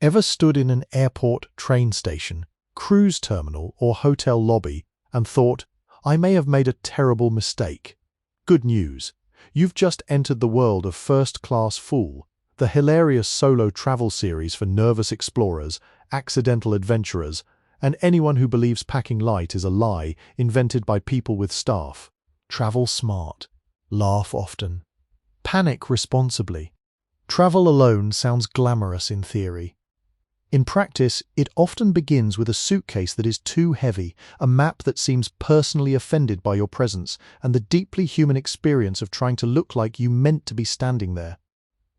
Ever stood in an airport, train station, cruise terminal, or hotel lobby and thought, I may have made a terrible mistake? Good news. You've just entered the world of First Class Fool, the hilarious solo travel series for nervous explorers, accidental adventurers, and anyone who believes packing light is a lie invented by people with staff. Travel smart. Laugh often. Panic responsibly. Travel alone sounds glamorous in theory. In practice, it often begins with a suitcase that is too heavy, a map that seems personally offended by your presence, and the deeply human experience of trying to look like you meant to be standing there.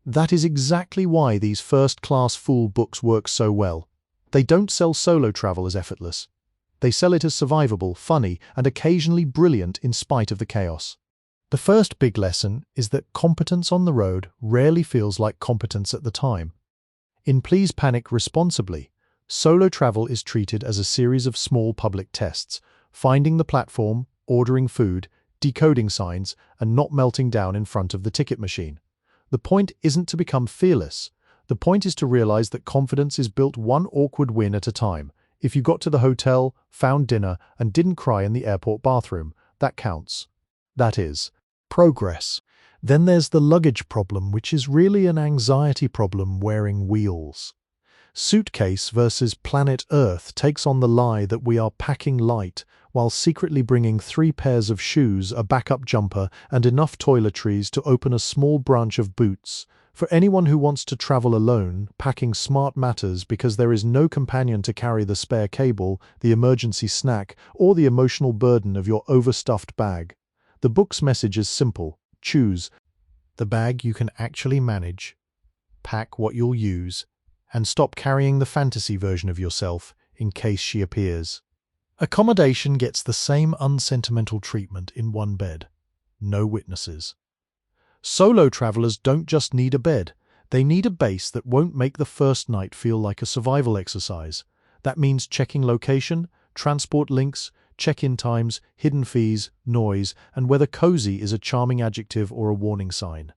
That is exactly why these first-class fool books work so well. They don't sell solo travel as effortless. They sell it as survivable, funny, and occasionally brilliant in spite of the chaos. The first big lesson is that competence on the road rarely feels like competence at the time. In Please Panic Responsibly, solo travel is treated as a series of small public tests, finding the platform, ordering food, decoding signs, and not melting down in front of the ticket machine. The point isn't to become fearless. The point is to realize that confidence is built one awkward win at a time. If you got to the hotel, found dinner, and didn't cry in the airport bathroom, that counts. That is progress. Then there's the luggage problem, which is really an anxiety problem wearing wheels. Suitcase versus planet Earth takes on the lie that we are packing light while secretly bringing 3 pairs of shoes, a backup jumper, and enough toiletries to open a small branch of boots. For anyone who wants to travel alone, packing smart matters because there is no companion to carry the spare cable, the emergency snack, or the emotional burden of your overstuffed bag. The book's message is simple. Choose the bag you can actually manage, pack what you'll use, and stop carrying the fantasy version of yourself in case she appears. Accommodation gets the same unsentimental treatment in one bed. No witnesses. Solo travelers don't just need a bed. They need a base that won't make the first night feel like a survival exercise. That means checking location, transport links, check-in times, hidden fees, noise, and whether cozy is a charming adjective or a warning sign.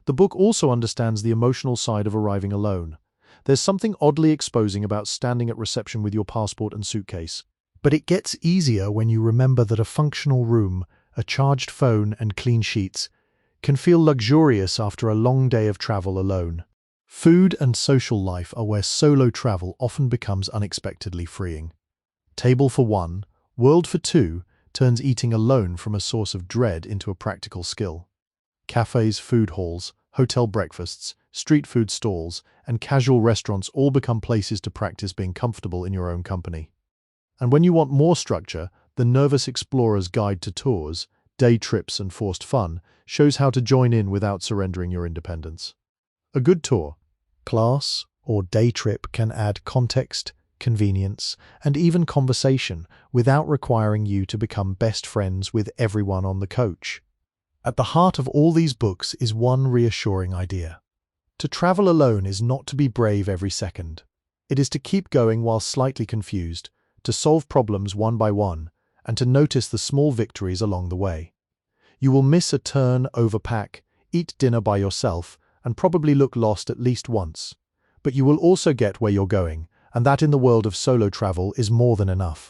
The book also understands the emotional side of arriving alone. There's something oddly exposing about standing at reception with your passport and suitcase. But it gets easier when you remember that a functional room, a charged phone, and clean sheets can feel luxurious after a long day of travel alone. Food and social life are where solo travel often becomes unexpectedly freeing. Table for one, world for two turns eating alone from a source of dread into a practical skill. Cafes, food halls, hotel breakfasts, street food stalls, and casual restaurants all become places to practice being comfortable in your own company. And when you want more structure, the Nervous Explorer's Guide to Tours, Day Trips and Forced Fun shows how to join in without surrendering your independence. A good tour, class, or day trip can add context, convenience, and even conversation without requiring you to become best friends with everyone on the coach. At the heart of all these books is one reassuring idea. To travel alone is not to be brave every second. It is to keep going while slightly confused, to solve problems one by one, and to notice the small victories along the way. You will miss a turn, overpack, eat dinner by yourself, and probably look lost at least once. But you will also get where you're going, and that in the world of solo travel is more than enough.